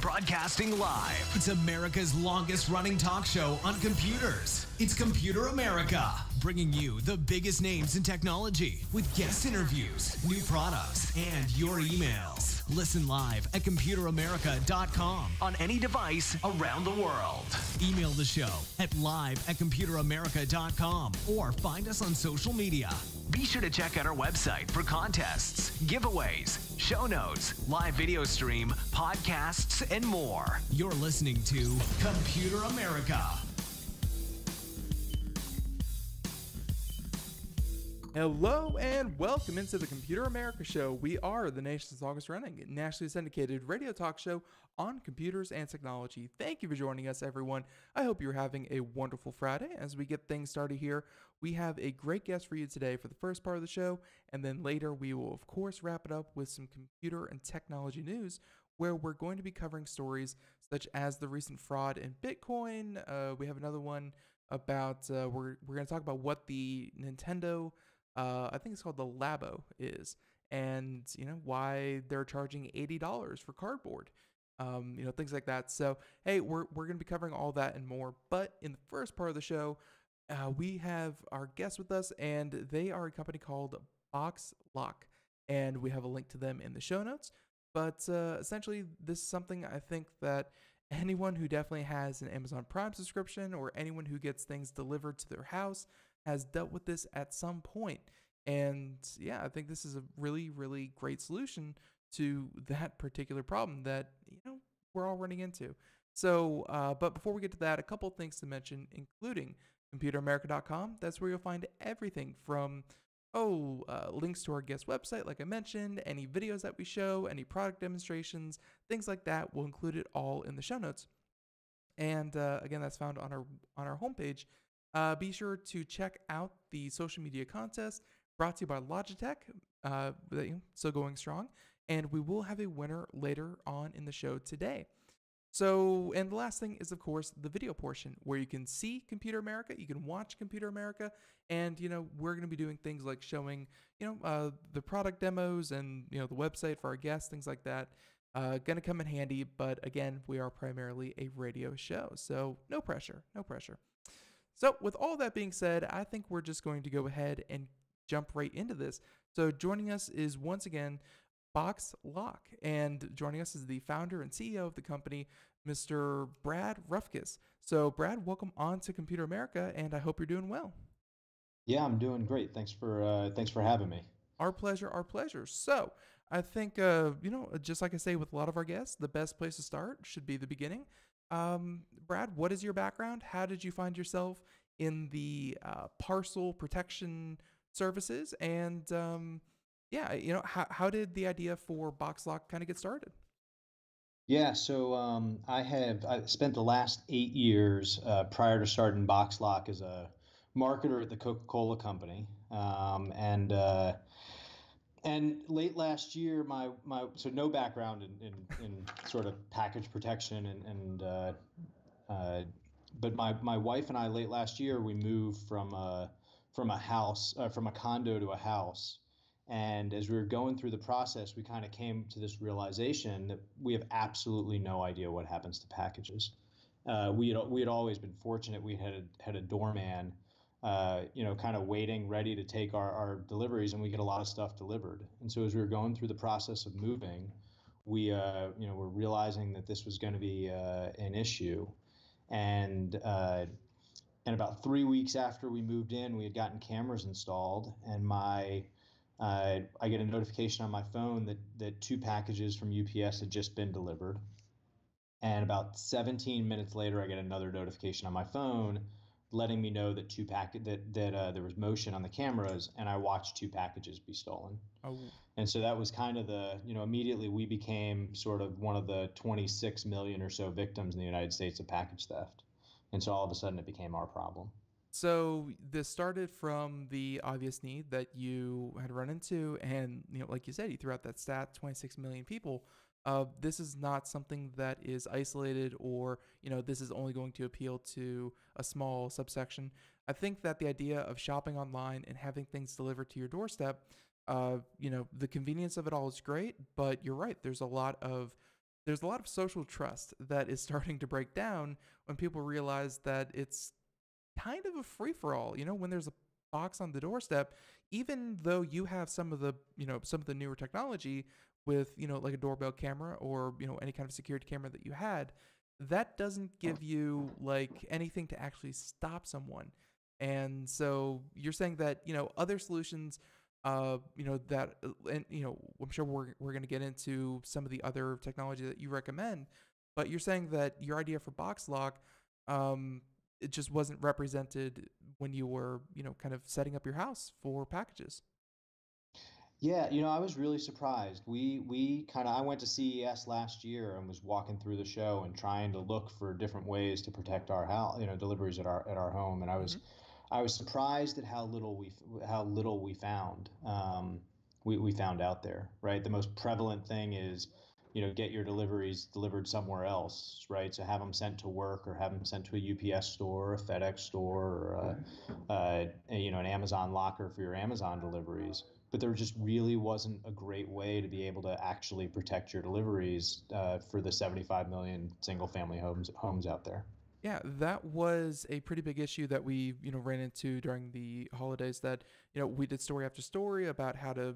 Broadcasting live. It's America's longest running talk show on computers. It's Computer America, bringing you the biggest names in technology with guest interviews, new products, and your emails. Listen live at computeramerica.com on any device around the world. Email the show at live@computeramerica.com or find us on social media. Be sure to check out our website for contests, giveaways, show notes, live video stream, podcasts, and more. You're listening to Computer America. Hello and welcome into the Computer America Show. We are the nation's longest running, nationally syndicated radio talk show on computers and technology. Thank you for joining us, everyone. I hope you're having a wonderful Friday. As we get things started here, we have a great guest for you today for the first part of the show, and then later we will, of course, wrap it up with some computer and technology news, where we're going to be covering stories such as the recent fraud in Bitcoin. We have another one about, we're going to talk about what the Nintendo I think it's called the Labo is, and why they're charging $80 for cardboard, things like that. So hey, we're going to be covering all that and more. But in the first part of the show, we have our guests with us, and they are a company called BoxLock, and we have a link to them in the show notes. But essentially, this is something I think that anyone who definitely has an Amazon Prime subscription or anyone who gets things delivered to their house has dealt with this at some point. And yeah, I think this is a really, really great solution to that particular problem that, we're all running into. So, but before we get to that, a couple of things to mention, including computeramerica.com. That's where you'll find everything from, links to our guest website, like I mentioned, any videos that we show, any product demonstrations, things like that. We'll include it all in the show notes. And again, that's found on our homepage. Be sure to check out the social media contest brought to you by Logitech, still going strong, and we will have a winner later on in the show today. So, and the last thing is, of course, the video portion where you can see Computer America, you can watch Computer America, and, we're going to be doing things like showing, the product demos and, the website for our guests, things like that. Going to come in handy, but again, we are primarily a radio show, so no pressure. So with all that being said, I think we're just going to go ahead and jump right into this. So joining us is once again BoxLock, and joining us is the founder and CEO of the company, Mr. Brad Ruffkess. So Brad, welcome on to Computer America, and I hope you're doing well. Yeah, I'm doing great. Thanks for having me. Our pleasure. So I think just like I say with a lot of our guests, the best place to start should be the beginning. Brad, what is your background? How did you find yourself in the parcel protection services? And how did the idea for BoxLock kind of get started? Yeah, so I spent the last 8 years prior to starting BoxLock as a marketer at the Coca-Cola company, and late last year, so no background in sort of package protection but my wife and I late last year we moved from a condo to a house, and as we were going through the process, we kind of came to this realization that we have absolutely no idea what happens to packages. We had always been fortunate. We had a doorman, kind of waiting, ready to take our deliveries, and we get a lot of stuff delivered. And so as we were going through the process of moving, we, were realizing that this was going to be an issue. And about 3 weeks after we moved in, we had gotten cameras installed, and I get a notification on my phone that 2 packages from UPS had just been delivered. And about 17 minutes later, I get another notification on my phone letting me know that there was motion on the cameras, and I watched 2 packages be stolen. Oh. And so that was kind of immediately we became sort of one of the 26 million or so victims in the United States of package theft. And so all of a sudden it became our problem. So this started from the obvious need that you had run into, and like you said, you threw out that stat, 26 million people. This is not something that is isolated, or this is only going to appeal to a small subsection. I think that the idea of shopping online and having things delivered to your doorstep, the convenience of it all is great, but you're right. There's a lot of there's a lot of social trust that is starting to break down when people realize that it's kind of a free for all. When there's a box on the doorstep, even though you have some of the newer technology with, like a doorbell camera or, any kind of security camera that you had, that doesn't give you like anything to actually stop someone. And so you're saying that, other solutions, that, and, I'm sure we're going to get into some of the other technology that you recommend, but you're saying that your idea for BoxLock, it just wasn't represented when you were, kind of setting up your house for packages. Yeah, I was really surprised. We kind of I went to CES last year and was walking through the show and trying to look for different ways to protect our house, deliveries at our home, and Mm-hmm. I was surprised at how little we found. We found out there, right? The most prevalent thing is, get your deliveries delivered somewhere else, right? So have them sent to work or have them sent to a UPS store, a FedEx store, or an Amazon locker for your Amazon deliveries. But there just really wasn't a great way to be able to actually protect your deliveries for the 75 million single family homes out there. Yeah, that was a pretty big issue that we, ran into during the holidays. That, we did story after story about how to,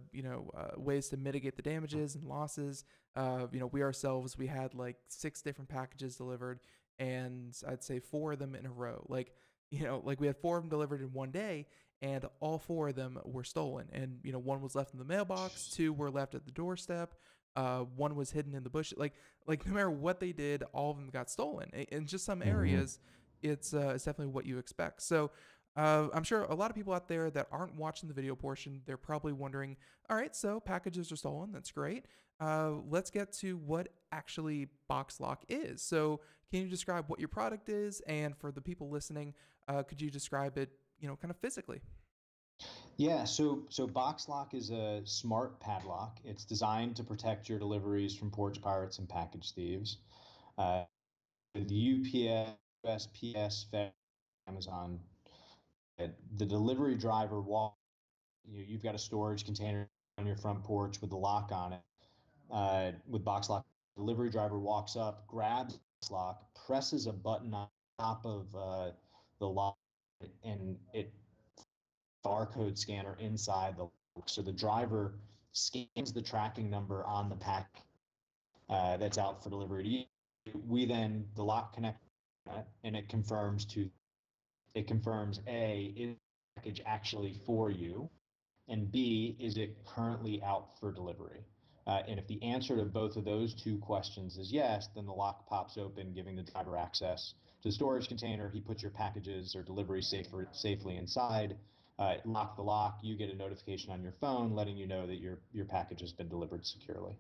ways to mitigate the damages and losses. We ourselves, we had like 6 different packages delivered, and I'd say 4 of them in a row. Like, like we had 4 of them delivered in one day, and all 4 of them were stolen. And, one was left in the mailbox, 2 were left at the doorstep. One was hidden in the bush. Like no matter what they did, all of them got stolen. In just some Mm-hmm. areas, it's definitely what you expect. So I'm sure a lot of people out there that aren't watching the video portion, they're probably wondering, all right, so packages are stolen. That's great. Let's get to what actually BoxLock is. So can you describe what your product is? And for the people listening, could you describe it, kind of physically? Yeah, so BoxLock is a smart padlock. It's designed to protect your deliveries from porch pirates and package thieves. Uh, with UPS, USPS, FedEx, Amazon, the delivery driver you've got a storage container on your front porch with the lock on it. With BoxLock, delivery driver walks up, grabs lock, presses a button on top of the lock, and it barcode scanner inside the lock. So the driver scans the tracking number on the pack that's out for delivery to you. We then the lock connects and it confirms A, is the package actually for you, and B, is it currently out for delivery? And if the answer to both of those 2 questions is yes, then the lock pops open, giving the driver access to the storage container. He puts your packages or delivery safely inside. Lock the lock. You get a notification on your phone letting you know that your package has been delivered securely.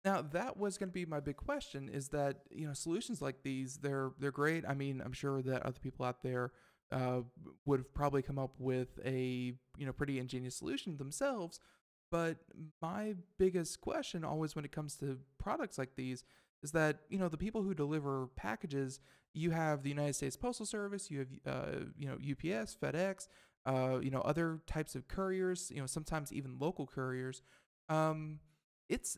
Now that was going to be my big question: is that, solutions like these, they're great. I mean, I'm sure that other people out there uh, would have probably come up with a, pretty ingenious solution themselves. But my biggest question always when it comes to products like these is that, the people who deliver packages, you have the United States Postal Service, you have UPS, FedEx, other types of couriers, sometimes even local couriers. Um, it's,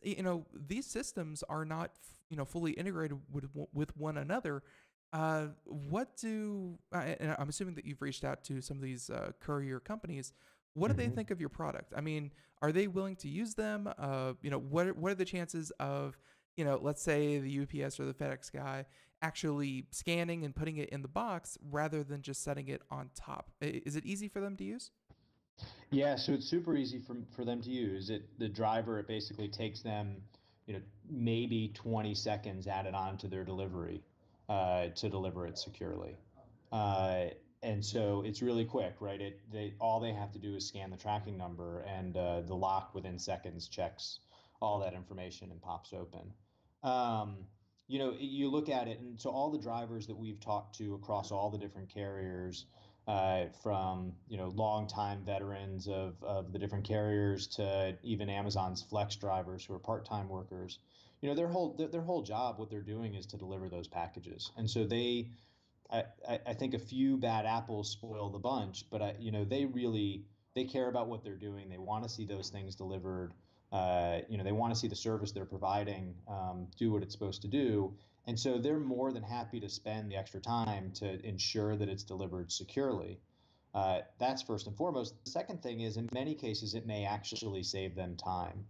these systems are not fully integrated with one another. What do and I'm assuming that you've reached out to some of these courier companies. What do they Mm-hmm. think of your product? I mean, are they willing to use them? What are the chances of, let's say the UPS or the FedEx guy actually scanning and putting it in the box rather than just setting it on top? Is it easy for them to use? Yeah, so it's super easy for them to use. The driver, it basically takes them, maybe 20 seconds added on to their delivery to deliver it securely. Uh, and so it's really quick, right? All they have to do is scan the tracking number, and the lock within seconds checks all that information and pops open. Um, you look at it, and so all the drivers that we've talked to across all the different carriers, from longtime veterans of the different carriers to even Amazon's flex drivers who are part-time workers. Their whole job, what they're doing is to deliver those packages, and so I think a few bad apples spoil the bunch, but they care about what they're doing. They want to see those things delivered. They want to see the service they're providing do what it's supposed to do. And so they're more than happy to spend the extra time to ensure that it's delivered securely. That's first and foremost. The second thing is, in many cases, it may actually save them time.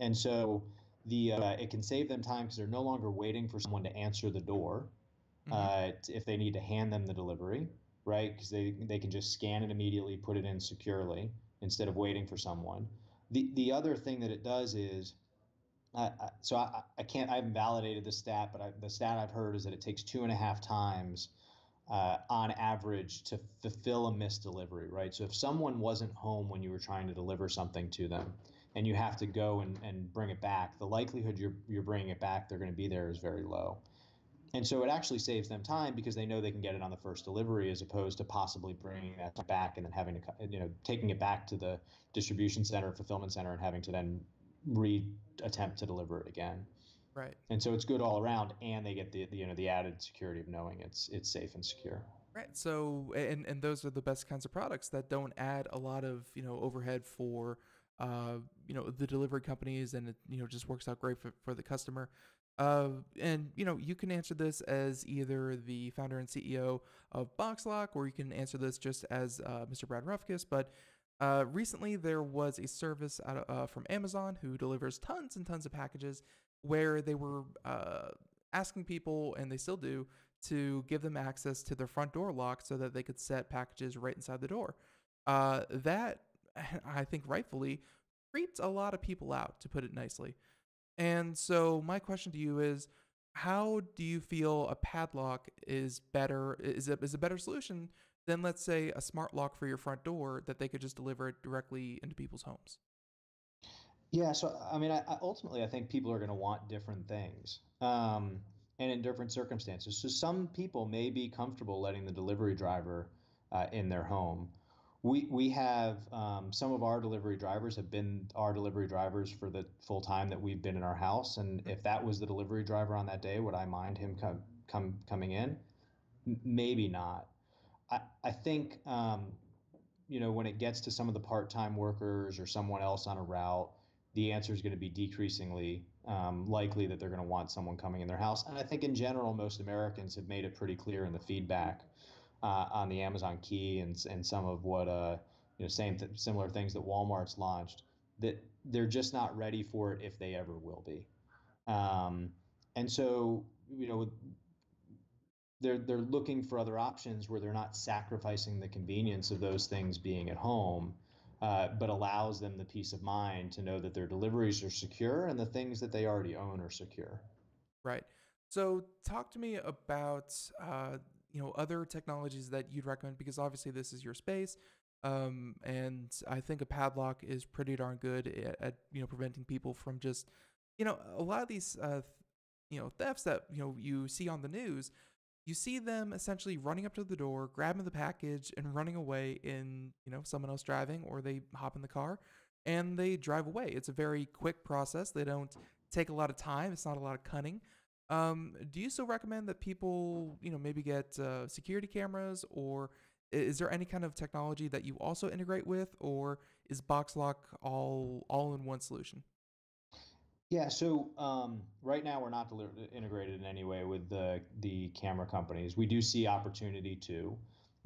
And so it can save them time because they're no longer waiting for someone to answer the door if they need to hand them the delivery, right? Because they can just scan it immediately, put it in securely instead of waiting for someone. The other thing that it does is, I haven't validated the stat, but the stat I've heard is that it takes 2.5 times on average to fulfill a missed delivery, right? So if someone wasn't home when you were trying to deliver something to them and you have to go and bring it back, the likelihood you're bringing it back, they're going to be there, is very low. And so it actually saves them time because they know they can get it on the first delivery, as opposed to possibly bringing that back and then having to, taking it back to the distribution center, fulfillment center, and having to then attempt to deliver it again. Right. And so it's good all around, and they get the added security of knowing it's safe and secure. Right. So, and those are the best kinds of products that don't add a lot of, overhead for, the delivery companies, and it, just works out great for the customer. And you can answer this as either the founder and CEO of BoxLock, or you can answer this just as Mr. Brad Ruffkess. But recently there was a service from Amazon who delivers tons and tons of packages, where they were asking people, and they still do, to give them access to their front door lock so that they could set packages right inside the door. That, I think rightfully, creeped a lot of people out, to put it nicely. And so my question to you is, how do you feel a padlock is a better solution than, let's say, a smart lock for your front door that they could just deliver it directly into people's homes? Yeah, so I mean, ultimately, I think people are going to want different things, and in different circumstances. So some people may be comfortable letting the delivery driver in their home. We have some of our delivery drivers have been our delivery drivers for the full time that we've been in our house. And if that was the delivery driver on that day, would I mind him coming in? Maybe not. I think when it gets to some of the part-time workers or someone else on a route, the answer is going to be decreasingly likely that they're going to want someone coming in their house. And I think in general, most Americans have made it pretty clear in the feedback on the Amazon Key and some of what similar things that Walmart's launched, that they're just not ready for it if they ever will be. And so they're looking for other options where they're not sacrificing the convenience of those things being at home, but allows them the peace of mind to know that their deliveries are secure and the things that they already own are secure. Right. So talk to me about other technologies that you'd recommend, because obviously this is your space, and I think a padlock is pretty darn good at preventing people from just a lot of these thefts that you see on the news. You see them essentially running up to the door, grabbing the package, and running away in someone else driving, or they hop in the car and they drive away. It's a very quick process. They don't take a lot of time. It's not a lot of cunning. Do you still recommend that people, maybe get security cameras, or is there any kind of technology that you also integrate with, or is BoxLock all in one solution? Yeah, so right now we're not integrated in any way with the camera companies. We do see opportunity to.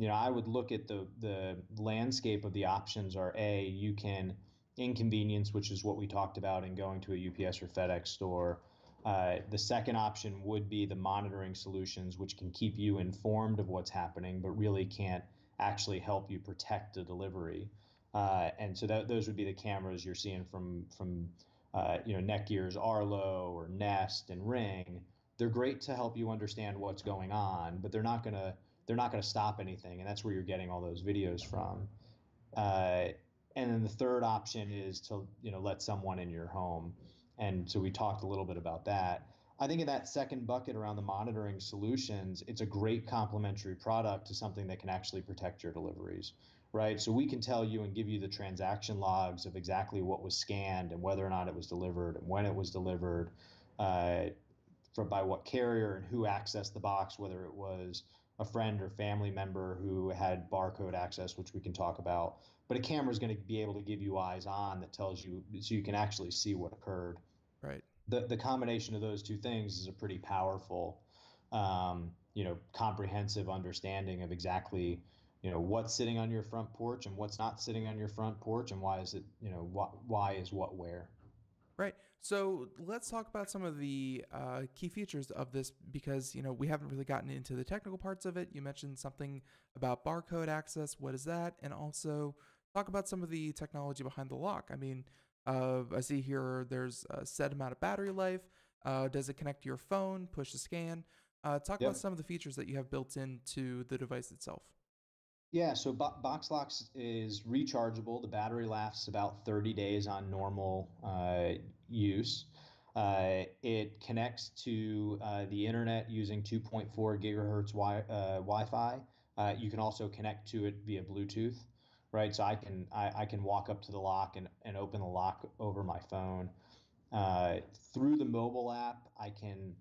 I would look at the landscape of the options are, you can inconvenience, which is what we talked about in going to a UPS or FedEx store. The second option would be the monitoring solutions, which can keep you informed of what's happening, but really can't actually help you protect a delivery. And so those would be the cameras you're seeing from Netgear's Arlo or Nest and Ring. They're great to help you understand what's going on, but they're not gonna stop anything, and that's where you're getting all those videos from. And then the third option is to let someone in your home, and so we talked a little bit about that. I think in that second bucket around the monitoring solutions, it's a great complementary product to something that can actually protect your deliveries, right? So we can tell you and give you the transaction logs of exactly what was scanned and whether or not it was delivered and when it was delivered, by what carrier and who accessed the box, whether it was a friend or family member who had barcode access, which we can talk about. but a camera is going to be able to give you eyes on that tells you, so you can actually see what occurred. Right. The combination of those two things is a pretty powerful, comprehensive understanding of exactly, what's sitting on your front porch and what's not sitting on your front porch, and why is it, why is what where. Right. So let's talk about some of the key features of this, because we haven't really gotten into the technical parts of it. You mentioned something about barcode access. What is that? And also talk about some of the technology behind the lock. I mean, I see here there's a set amount of battery life. Does it connect to your phone? Push a scan. Talk about Yep. some of the features that you have built into the device itself. Yeah, so BoxLock is rechargeable. The battery lasts about 30 days on normal use. It connects to the internet using 2.4 gigahertz Wi-Fi. You can also connect to it via Bluetooth, right? So I can walk up to the lock and open the lock over my phone. Through the mobile app, I can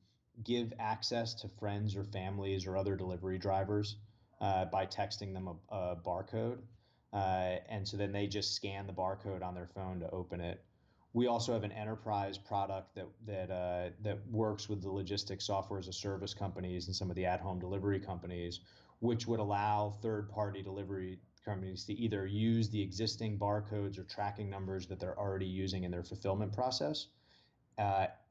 give access to friends or families or other delivery drivers by texting them a barcode. And so then they just scan the barcode on their phone to open it. We also have an enterprise product that works with the logistics software as a service companies and some of the at-home delivery companies, which would allow third-party delivery companies to either use the existing barcodes or tracking numbers that they're already using in their fulfillment process,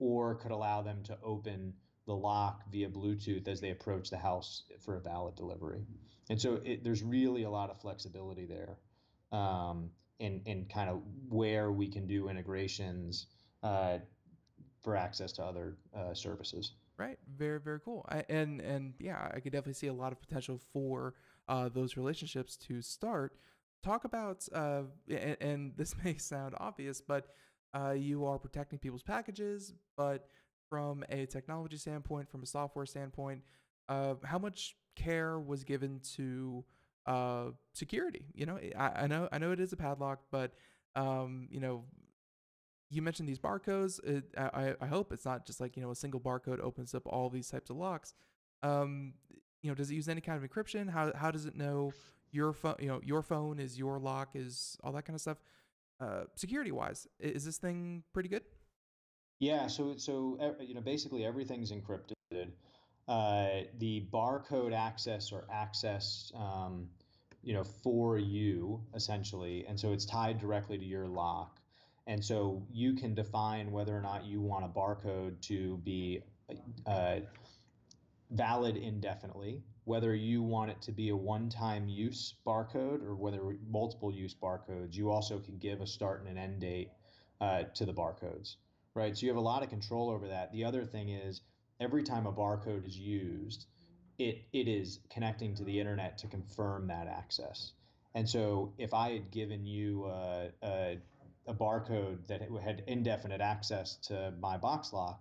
or could allow them to open the lock via Bluetooth as they approach the house for a valid delivery. And so there's really a lot of flexibility there, in kind of where we can do integrations for access to other services. Right. Very, very cool. And yeah, I could definitely see a lot of potential for those relationships to start. Talk about, and this may sound obvious, but you are protecting people's packages, but from a technology standpoint, from a software standpoint, how much care was given to security? I know it is a padlock, but you mentioned these barcodes. I hope it's not just like, a single barcode opens up all these types of locks. Does it use any kind of encryption? How does it know your phone? Your phone is your lock, is all that kind of stuff. Security wise, is this thing pretty good? Yeah, basically everything's encrypted. The barcode access or access, for you essentially, and so it's tied directly to your lock, and so you can define whether or not you want a barcode to be uh, valid indefinitely, whether you want it to be a one-time use barcode or whether multiple use barcodes. You also can give a start and an end date to the barcodes, right? So you have a lot of control over that. The other thing is every time a barcode is used, it is connecting to the internet to confirm that access. And so if I had given you a barcode that had indefinite access to my BoxLock,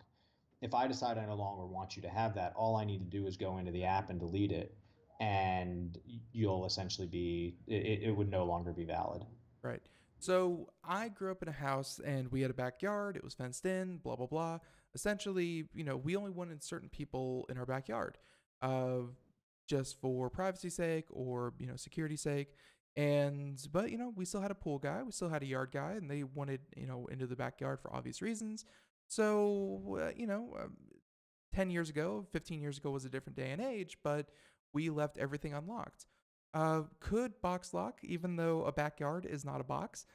if I decide I no longer want you to have that, all I need to do is go into the app and delete it, and you'll essentially it would no longer be valid. Right. So I grew up in a house and we had a backyard. It was fenced in, blah, blah, blah. Essentially, we only wanted certain people in our backyard, uh, just for privacy sake or, security sake. But, we still had a pool guy, we still had a yard guy, and they wanted, into the backyard for obvious reasons. So, 10 years ago, 15 years ago was a different day and age, but we left everything unlocked. Could BoxLock, even though a backyard is not a box,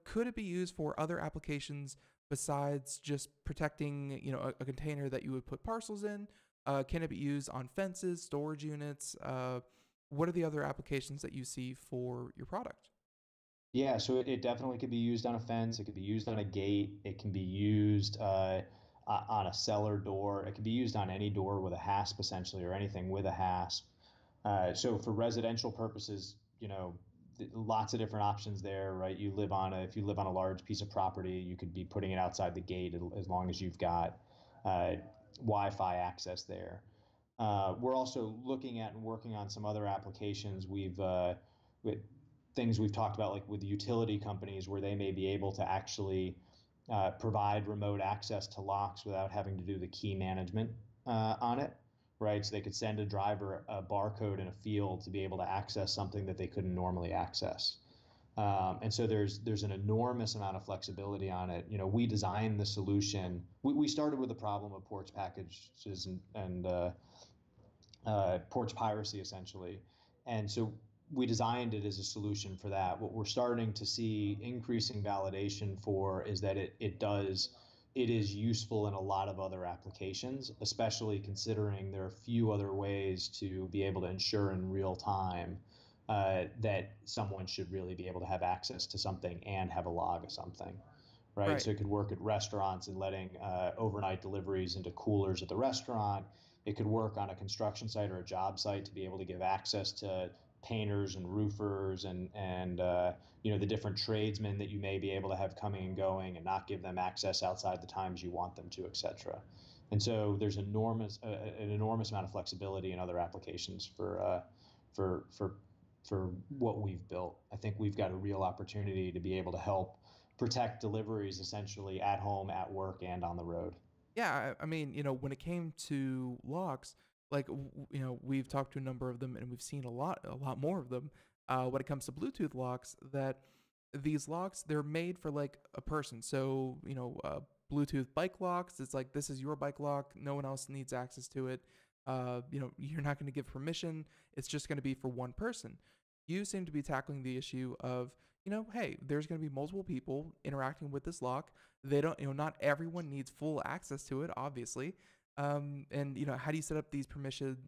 could it be used for other applications besides just protecting, a container that you would put parcels in? Can it be used on fences, storage units? What are the other applications that you see for your product? Yeah, so it definitely could be used on a fence. It could be used on a gate. It can be used on a cellar door. It can be used on any door with a hasp, essentially, or anything with a hasp. So for residential purposes, lots of different options there, right? If you live on a large piece of property, you could be putting it outside the gate as long as you've got uh, Wi-Fi access there. We're also looking at and working on some other applications. With things we've talked about, like with utility companies, where they may be able to actually provide remote access to locks without having to do the key management on it, right? So they could send a driver a barcode in a field to be able to access something that they couldn't normally access. And so there's an enormous amount of flexibility on it. We designed the solution. We started with the problem of porch packages and porch piracy, essentially. And so we designed it as a solution for that. What we're starting to see increasing validation for is that it is useful in a lot of other applications, especially considering there are few other ways to be able to ensure in real time that someone should really be able to have access to something and have a log of something, right? Right. So it could work at restaurants and letting overnight deliveries into coolers at the restaurant. It could work on a construction site or a job site to be able to give access to painters and roofers and the different tradesmen that you may be able to have coming and going, and not give them access outside the times you want them to, et cetera. And so there's an enormous amount of flexibility in other applications for what we've built. I think we've got a real opportunity to be able to help protect deliveries essentially at home, at work, and on the road. Yeah, I mean, when it came to locks, like we've talked to a number of them, and we've seen a lot more of them. When it comes to Bluetooth locks, that these locks, they're made for like a person. So Bluetooth bike locks, it's like, this is your bike lock. No one else needs access to it. You're not going to give permission. It's just going to be for one person. You seem to be tackling the issue of, hey, there's going to be multiple people interacting with this lock. They don't, not everyone needs full access to it, obviously. And how do you set up these permissions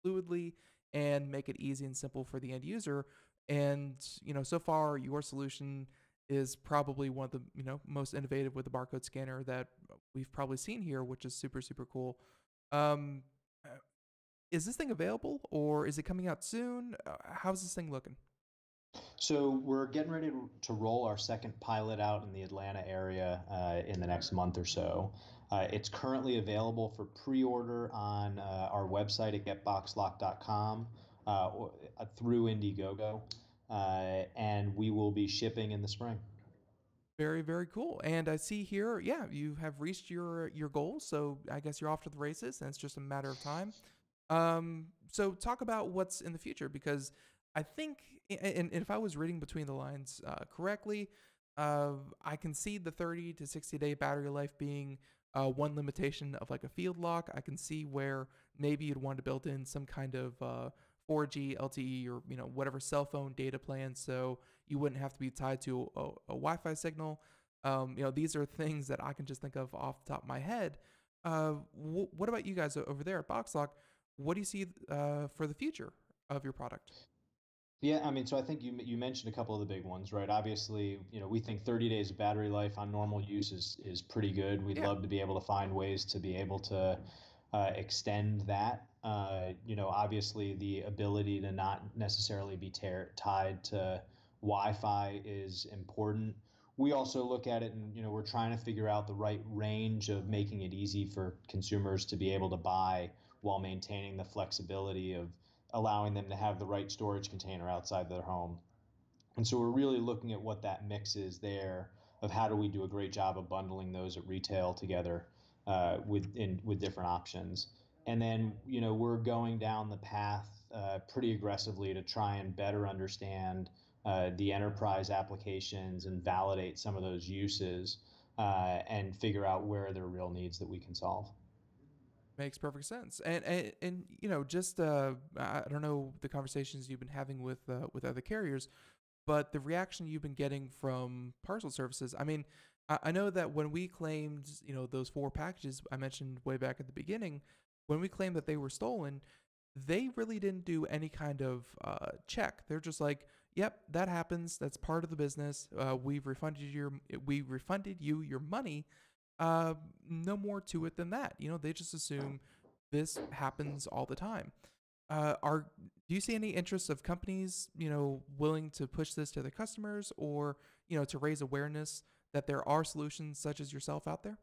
fluidly and make it easy and simple for the end user? And so far your solution is probably one of the most innovative with the barcode scanner that we've probably seen here, which is super super cool. Um, is this thing available, or is it coming out soon? How's this thing looking? So we're getting ready to roll our second pilot out in the Atlanta area in the next month or so. It's currently available for pre-order on our website at getboxlock.com through Indiegogo, and we will be shipping in the spring. Very, very cool. And I see here, yeah, you have reached your goals. So I guess you're off to the races, and it's just a matter of time. So talk about what's in the future, because I think, and if I was reading between the lines correctly, I can see the 30 to 60-day battery life being one limitation of like a field lock. I can see where maybe you'd want to build in some kind of 4G LTE or whatever cell phone data plan, so you wouldn't have to be tied to a Wi-Fi signal. These are things that I can just think of off the top of my head. What about you guys over there at BoxLock? What do you see for the future of your product? Yeah, I mean, so I think you mentioned a couple of the big ones, right? Obviously, we think 30 days of battery life on normal use is pretty good. We'd Yeah. love to be able to find ways to be able to extend that. Obviously, the ability to not necessarily be tied to Wi-Fi is important. We also look at it and, we're trying to figure out the right range of making it easy for consumers to be able to buy while maintaining the flexibility of allowing them to have the right storage container outside their home. And so we're really looking at what that mix is there of how do we do a great job of bundling those at retail together with different options. And then, we're going down the path pretty aggressively to try and better understand the enterprise applications and validate some of those uses and figure out where there are real needs that we can solve. Makes perfect sense. And just I don't know the conversations you've been having with other carriers, but the reaction you've been getting from parcel services. I mean, I know that when we claimed those 4 packages I mentioned way back at the beginning, when we claimed that they were stolen, they really didn't do any kind of check. They're just like, "Yep, that happens. That's part of the business. We refunded you your money. Uh, no more to it than that." They just assume this happens all the time. Are Do you see any interests of companies, willing to push this to their customers, or to raise awareness that there are solutions such as yourself out there?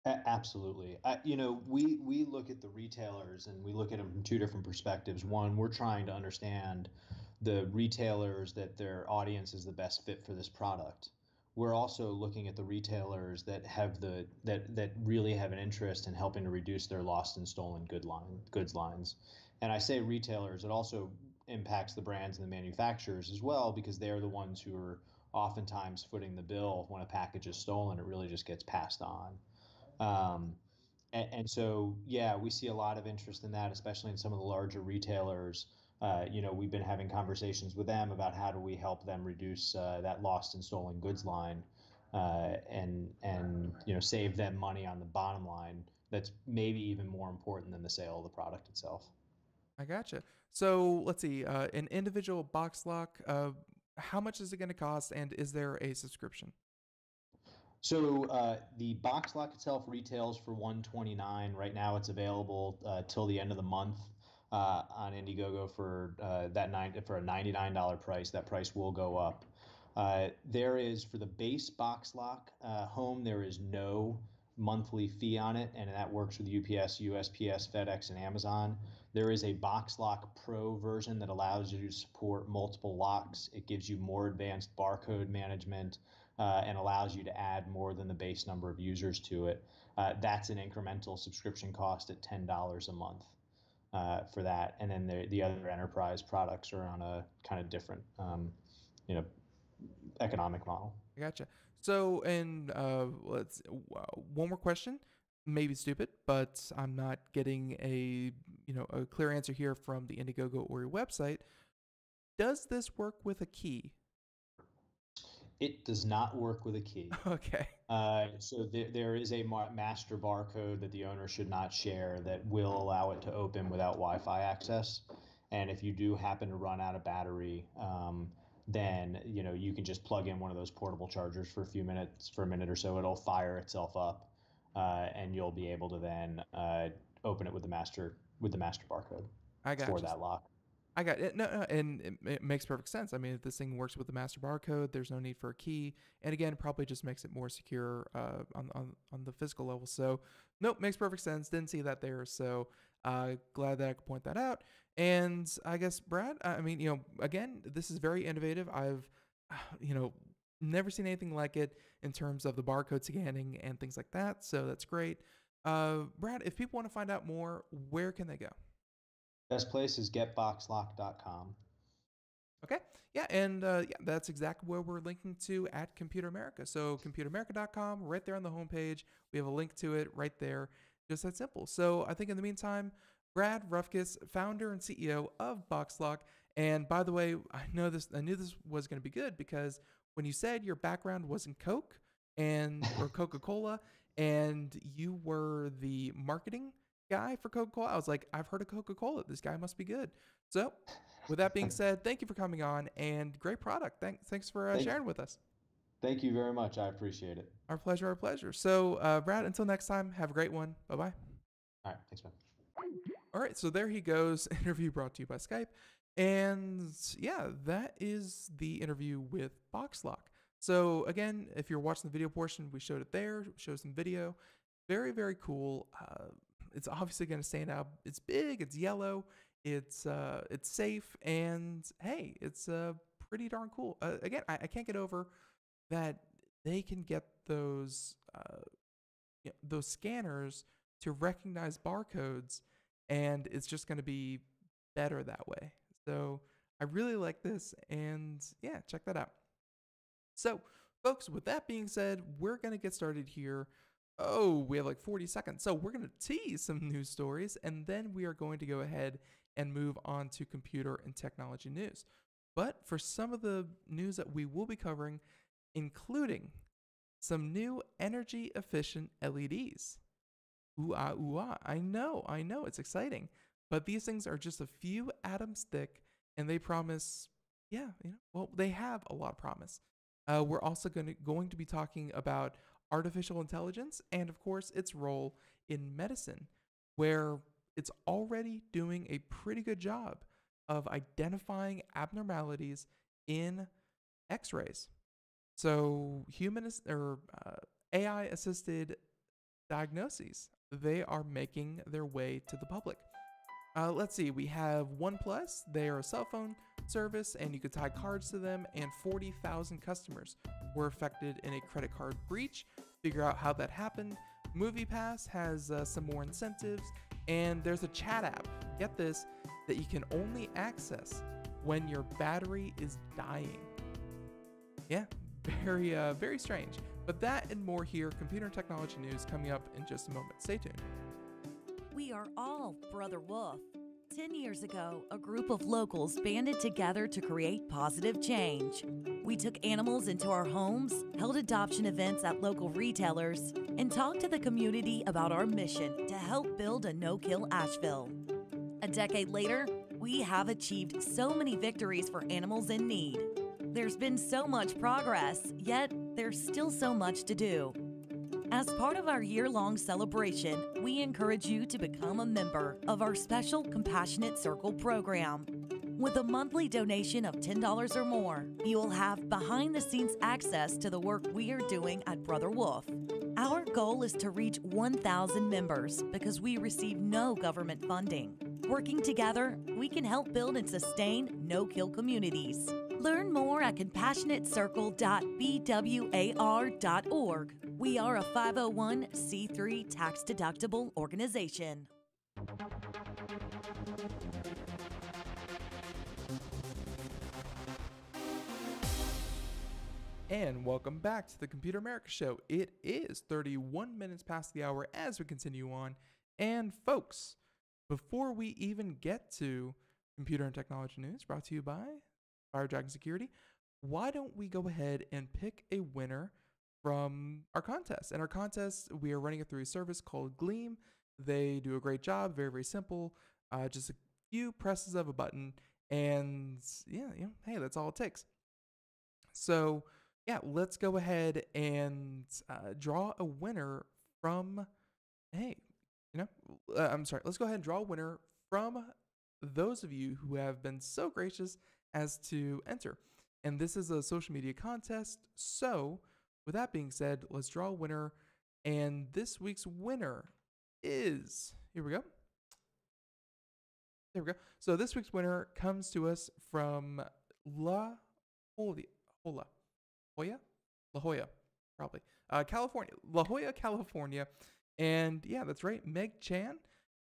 Absolutely. We look at the retailers and we look at them from two different perspectives. One, we're trying to understand the retailers that their audience is the best fit for this product. We're also looking at the retailers that have that really have an interest in helping to reduce their lost and stolen goods lines. And I say retailers, it also impacts the brands and the manufacturers as well, because they're the ones who are oftentimes footing the bill when a package is stolen. It really just gets passed on. And so, yeah, we see a lot of interest in that, especially in some of the larger retailers. We've been having conversations with them about how do we help them reduce that lost and stolen goods line, and save them money on the bottom line. That's maybe even more important than the sale of the product itself. I gotcha. So let's see, an individual box lock, how much is it going to cost, and is there a subscription? So the box lock itself retails for $129 right now. It's available till the end of the month on Indiegogo for for a $99 price. That price will go up. There is, for the base box lock home, there is no monthly fee on it, and that works with UPS, USPS, FedEx, and Amazon. There is a BoxLock Pro version that allows you to support multiple locks. It gives you more advanced barcode management and allows you to add more than the base number of users to it. That's an incremental subscription cost at $10 a month for that. And then the other enterprise products are on a kind of different, economic model. I gotcha. So, and one more question, maybe stupid, but I'm not getting a clear answer here from the Indiegogo or your website. Does this work with a key? It does not work with a key. Okay. So there is a master barcode that the owner should not share that will allow it to open without Wi-Fi access. And if you do happen to run out of battery, then you can just plug in one of those portable chargers for a minute or so. It'll fire itself up, and you'll be able to then open it with the master barcode for that lock. I got it. No, and it makes perfect sense. I mean, if this thing works with the master barcode, there's no need for a key. And again, it probably just makes it more secure on the physical level. So, nope, makes perfect sense. Didn't see that there. So, glad that I could point that out. And I guess, Brad, I mean, again, this is very innovative. I've, never seen anything like it in terms of the barcode scanning and things like that. So that's great. Brad, if people want to find out more, where can they go? Best place is getboxlock.com. Okay. Yeah. And that's exactly where we're linking to at Computer America. So computeramerica.com, right there on the homepage. We have a link to it right there. Just that simple. So I think in the meantime, Brad Ruffkess, founder and CEO of BoxLock. And by the way, I knew this was going to be good because when you said your background was in Coke or Coca-Cola, and you were the marketing guy for Coca-Cola, I was like, I've heard of Coca-Cola. This guy must be good. So with that being said, thank you for coming on, and great product. Thanks for sharing with us. Thank you very much. I appreciate it. Our pleasure. So Brad, until next time, have a great one. Bye-bye. All right. Thanks, man. All right, so there he goes. Interview brought to you by Skype. And yeah, that is the interview with BoxLock. So again, if you're watching the video portion, we showed it there, showed some video. Very, very cool. It's obviously going to stand out. It's big, it's yellow, it's safe, and hey, it's pretty darn cool. Again, I can't get over that they can get those scanners to recognize barcodes, and it's just going to be better that way. So I really like this, and yeah, check that out. So folks, with that being said, we're going to get started here. Oh, we have like 40 seconds. So we're going to tease some news stories, and then we are going to go ahead and move on to computer and technology news. But for some of the news that we will be covering, including some new energy efficient LEDs. Ooh, ah, ooh, ah. I know, it's exciting. But these things are just a few atoms thick, and they promise, they have a lot of promise. We're also going to be talking about artificial intelligence and, of course, its role in medicine, where it's already doing a pretty good job of identifying abnormalities in X-rays. So AI-assisted diagnoses, they are making their way to the public. Let's see, we have OnePlus. They are a cell phone service, and you could tie cards to them, and 40,000 customers were affected in a credit card breach. Figure out how that happened. Moviepass has some more incentives, and there's a chat app, get this, that you can only access when your battery is dying. Yeah, very strange. But that and more here, computer and technology news coming up in just a moment. Stay tuned. We are all Brother Wolf. 10 years ago, a group of locals banded together to create positive change. We took animals into our homes, held adoption events at local retailers, and talked to the community about our mission to help build a no-kill Asheville. A decade later, we have achieved so many victories for animals in need. There's been so much progress, yet there's still so much to do. As part of our year-long celebration, we encourage you to become a member of our special Compassionate Circle program. With a monthly donation of $10 or more, you will have behind-the-scenes access to the work we are doing at Brother Wolf. Our goal is to reach 1,000 members because we receive no government funding. Working together, we can help build and sustain no-kill communities. Learn more at compassionatecircle.bwar.org. We are a 501c3 tax-deductible organization. And welcome back to the Computer America Show. It is 31 minutes past the hour as we continue on. And folks, before we even get to computer and technology news brought to you by Fire Dragon Security, why don't we go ahead and pick a winner from our contest? And our contest, we are running it through a service called Gleam. They do a great job, very simple, just a few presses of a button, and hey, that's all it takes. So yeah, let's go ahead and draw a winner from, let's go ahead and draw a winner from those of you who have been so gracious as to enter. And this is a social media contest. So with that being said, let's draw a winner. And this week's winner is, here we go. There we go. So this week's winner comes to us from La Jolla, probably. California, La Jolla, California. And yeah, that's right, Meg Chan.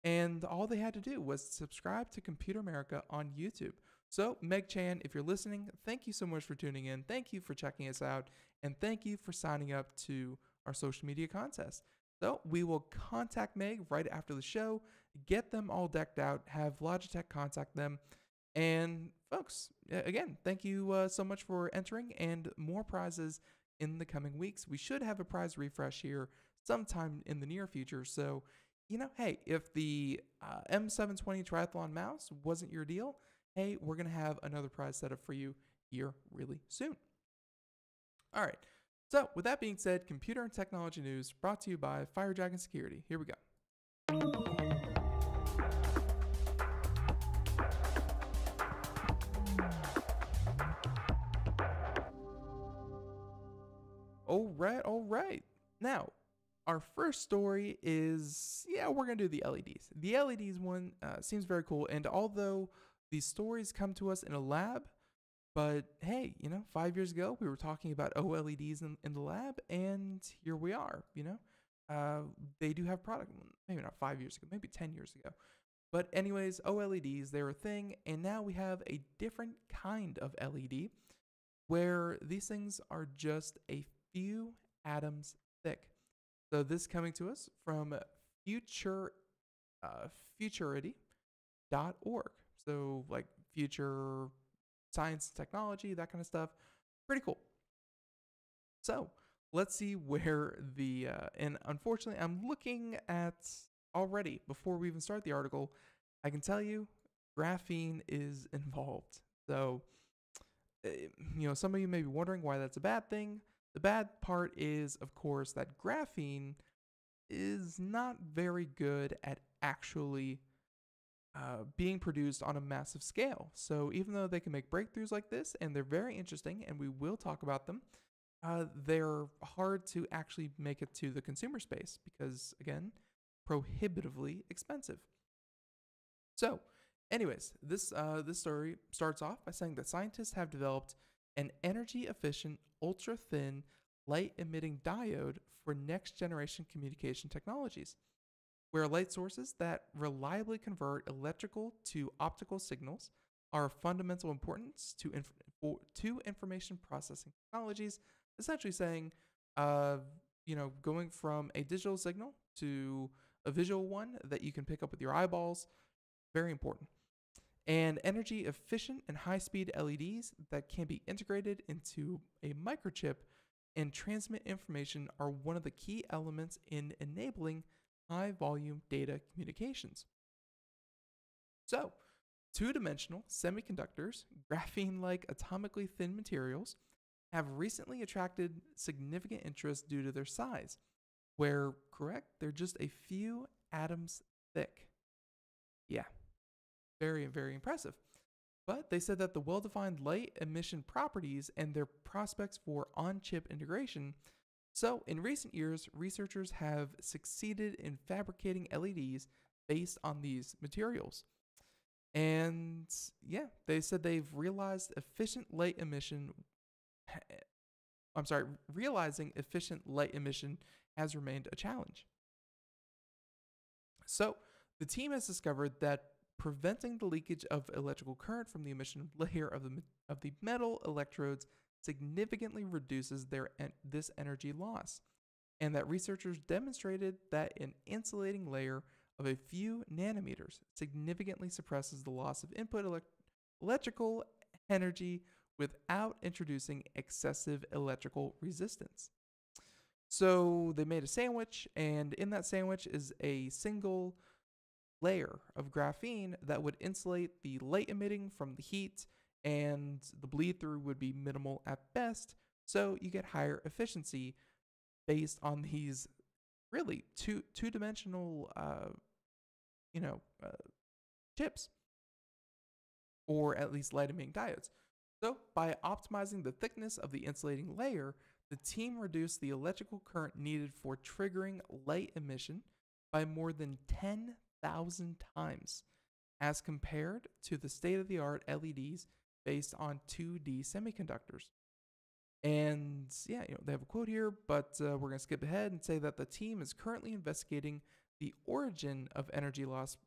And all they had to do was subscribe to Computer America on YouTube. So Meg Chan, if you're listening, thank you so much for tuning in. Thank you for checking us out. And thank you for signing up to our social media contest. So we will contact Meg right after the show, get them all decked out, have Logitech contact them. And folks, again, thank you so much for entering, and more prizes in the coming weeks. We should have a prize refresh here sometime in the near future. So, hey, if the M720 Triathlon mouse wasn't your deal, hey, we're going to have another prize set up for you here really soon. All right. So with that being said, computer and technology news brought to you by Fire Dragon Security. Here we go. All right. Now, our first story is, we're going to do the LEDs. The LEDs one seems very cool. And although these stories come to us in a lab, but hey, 5 years ago, we were talking about OLEDs in the lab, and here we are, they do have product, maybe not 5 years ago, maybe 10 years ago. But anyways, OLEDs, they're a thing, and now we have a different kind of LED where these things are just a few atoms thick. So this coming to us from futurity.org. So like future science, technology, that kind of stuff. Pretty cool. So let's see where the, and unfortunately I'm looking at already, before we even start the article, I can tell you graphene is involved. So, some of you may be wondering why that's a bad thing. The bad part is, of course, that graphene is not very good at actually being produced on a massive scale. So even though they can make breakthroughs like this, and they're very interesting, and we will talk about them, they're hard to actually make it to the consumer space because, again, prohibitively expensive. So anyways, this story starts off by saying that scientists have developed an energy-efficient, ultra-thin, light-emitting diode for next-generation communication technologies, where light sources that reliably convert electrical to optical signals are of fundamental importance to information processing technologies, essentially saying, going from a digital signal to a visual one that you can pick up with your eyeballs, very important. And energy efficient and high speed LEDs that can be integrated into a microchip and transmit information are one of the key elements in enabling high volume data communications. So, two-dimensional semiconductors, graphene-like atomically thin materials, have recently attracted significant interest due to their size, where, correct, they're just a few atoms thick. Yeah, very, very impressive. But they said that the well-defined light emission properties and their prospects for on-chip integration. So, in recent years, researchers have succeeded in fabricating LEDs based on these materials. And yeah, they said they've realized realizing efficient light emission has remained a challenge. So, the team has discovered that preventing the leakage of electrical current from the emission layer of the metal electrodes significantly reduces this energy loss, and that researchers demonstrated that an insulating layer of a few nanometers significantly suppresses the loss of input electrical energy without introducing excessive electrical resistance. So they made a sandwich, and in that sandwich is a single layer of graphene that would insulate the light emitting from the heat, and the bleed through would be minimal at best, so you get higher efficiency based on these really two-dimensional chips, or at least light emitting diodes. So by optimizing the thickness of the insulating layer, the team reduced the electrical current needed for triggering light emission by more than 10,000 times as compared to the state-of-the-art LEDs based on 2D semiconductors. And yeah, they have a quote here, but we're going to skip ahead and say that the team is currently investigating the origin of energy loss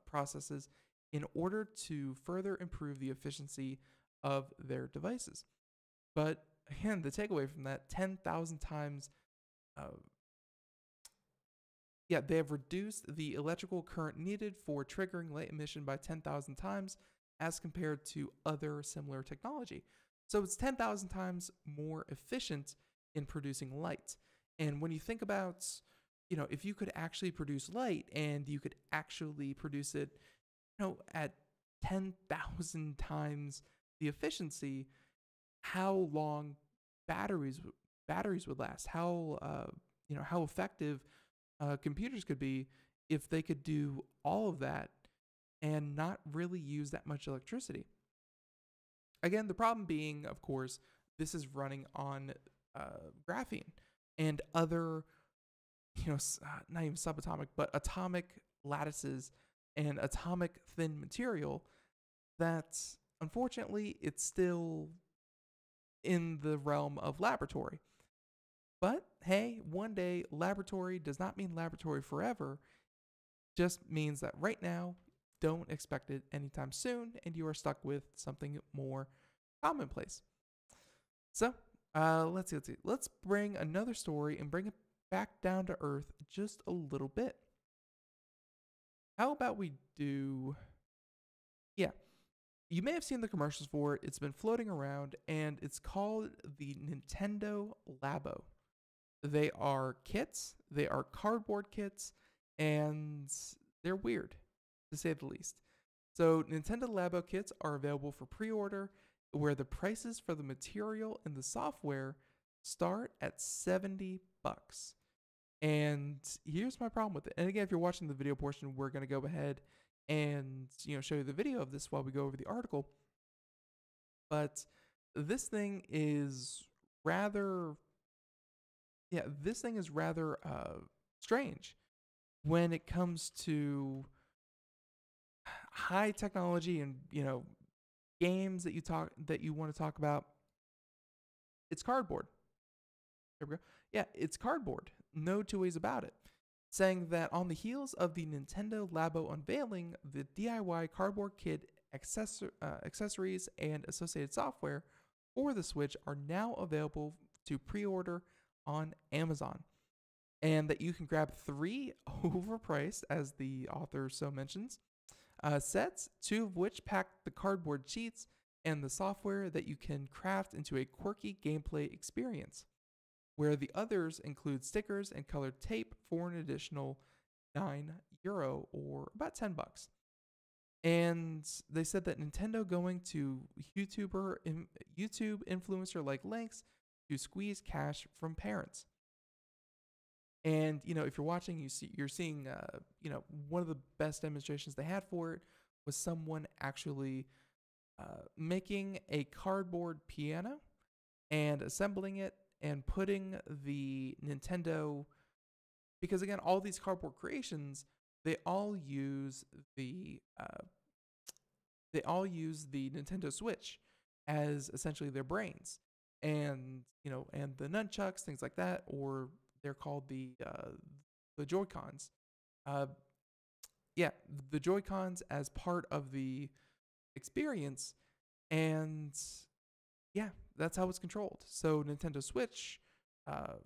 processes in order to further improve the efficiency of their devices. But again, the takeaway from that, 10,000 times, they have reduced the electrical current needed for triggering light emission by 10,000 times as compared to other similar technology. So it's 10,000 times more efficient in producing light. And when you think about, if you could actually produce light and you could actually produce it, at 10,000 times the efficiency, how long batteries would last, how effective computers could be if they could do all of that and not really use that much electricity. Again, the problem being, of course, this is running on graphene and other, not even subatomic, but atomic lattices and atomic thin material that, unfortunately, it's still in the realm of laboratory. But hey, one day, laboratory does not mean laboratory forever. Just means that right now, don't expect it anytime soon, and you are stuck with something more commonplace. So, let's see. Let's bring another story and bring it back down to earth just a little bit. How about we do... Yeah, you may have seen the commercials for it. It's been floating around, and it's called the Nintendo Labo. They are kits. They are cardboard kits, and they're weird, to say the least. So Nintendo Labo kits are available for pre-order, where the prices for the material and the software start at $70. And here's my problem with it. And again, if you're watching the video portion, we're going to go ahead and show you the video of this while we go over the article. But this thing is rather strange when it comes to high technology and games that you want to talk about. It's cardboard. There we go. Yeah, it's cardboard. No two ways about it. Saying that on the heels of the Nintendo Labo unveiling, the DIY cardboard kit accessories, and associated software for the Switch are now available to pre-order on Amazon. And that you can grab 3 overpriced, as the author so mentions, sets, 2 of which pack the cardboard sheets and the software that you can craft into a quirky gameplay experience, where the others include stickers and colored tape for an additional €9 or about $10. And they said that Nintendo going to YouTube influencer like lengths to squeeze cash from parents. And if you're watching, you're seeing one of the best demonstrations they had for it was someone actually making a cardboard piano and assembling it and putting the Nintendo, because again, all these cardboard creations, they all use the Nintendo Switch as essentially their brains, and and the nunchucks, things like that, or they're called the Joy-Cons. The Joy-Cons as part of the experience, and that's how it's controlled. So Nintendo Switch,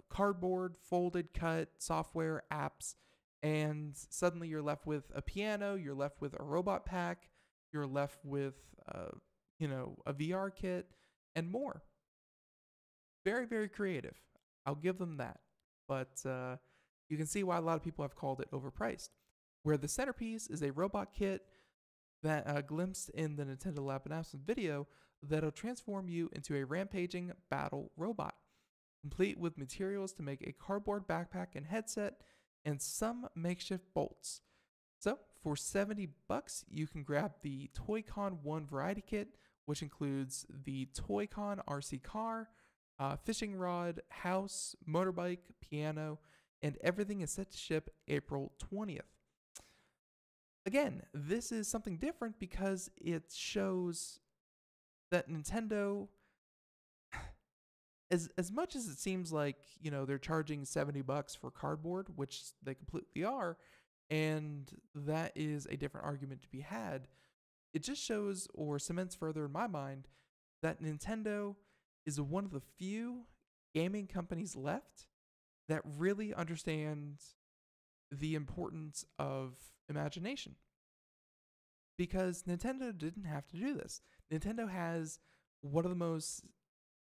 cardboard, folded, cut, software, apps, and suddenly you're left with a piano, you're left with a robot pack, you're left with a VR kit, and more. Very, very creative. I'll give them that. But you can see why a lot of people have called it overpriced. Where the centerpiece is a robot kit that glimpsed in the Nintendo Lab announcement video that'll transform you into a rampaging battle robot, complete with materials to make a cardboard backpack and headset and some makeshift bolts. So for $70, you can grab the Toy-Con 1 variety kit, which includes the Toy-Con RC car, fishing rod, house, motorbike, piano, and everything is set to ship April 20th. Again, this is something different because it shows that Nintendo, as much as it seems like, they're charging $70 for cardboard, which they completely are, and that is a different argument to be had, it just shows or cements further in my mind that Nintendo is one of the few gaming companies left that really understand the importance of imagination. Because Nintendo didn't have to do this. Nintendo has one of the most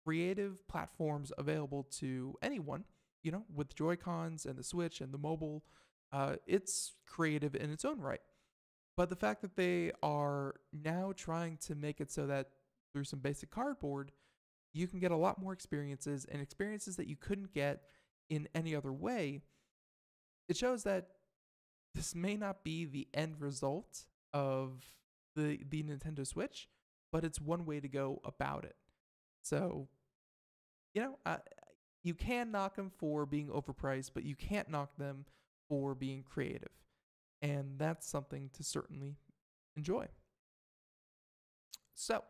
creative platforms available to anyone, with Joy-Cons and the Switch and the mobile. It's creative in its own right. But the fact that they are now trying to make it so that through some basic cardboard, you can get a lot more experiences, and experiences that you couldn't get in any other way, it shows that this may not be the end result of the Nintendo Switch, but it's one way to go about it. So, you can knock them for being overpriced, but you can't knock them for being creative. And that's something to certainly enjoy. So,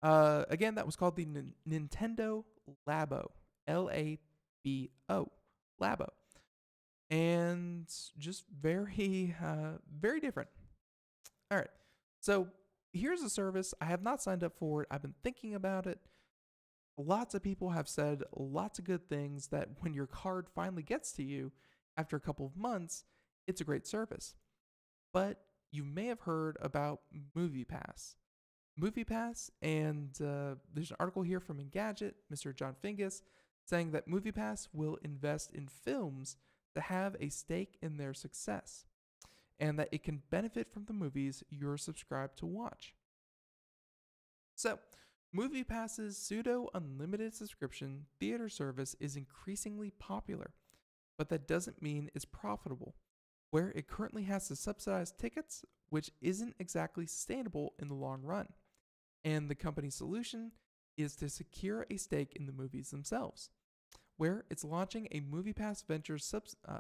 again, that was called the Nintendo Labo. Labo. Labo. And just very, very different. All right. So here's a service. I have not signed up for it. I've been thinking about it. Lots of people have said lots of good things, that when your card finally gets to you after a couple of months, it's a great service. But you may have heard about Moviepass. Moviepass, and there's an article here from Engadget, Mr. John Fingus, saying that Moviepass will invest in films to have a stake in their success, and that it can benefit from the movies you're subscribed to watch. So, Moviepass's pseudo-unlimited subscription theater service is increasingly popular, but that doesn't mean it's profitable, where it currently has to subsidize tickets, which isn't exactly sustainable in the long run. And the company's solution is to secure a stake in the movies themselves, where it's launching a Moviepass Ventures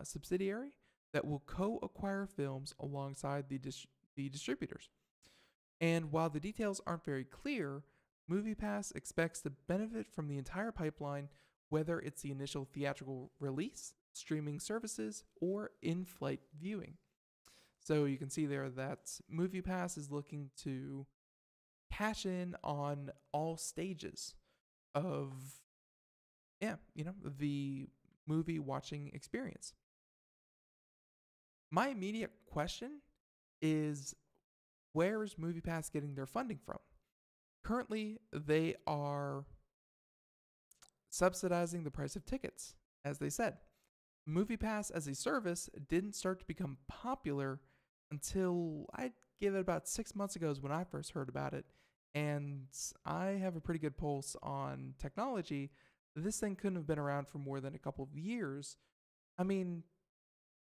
subsidiary that will co-acquire films alongside the distributors. And while the details aren't very clear, Moviepass expects to benefit from the entire pipeline, whether it's the initial theatrical release, streaming services, or in-flight viewing. So you can see there that Moviepass is looking to cash in on all stages of, the movie watching experience. My immediate question is, where is Moviepass getting their funding from? Currently, they are subsidizing the price of tickets, as they said. Moviepass as a service didn't start to become popular until, I'd give it about 6 months ago is when I first heard about it. And I have a pretty good pulse on technology. This thing couldn't have been around for more than a couple of years. I mean,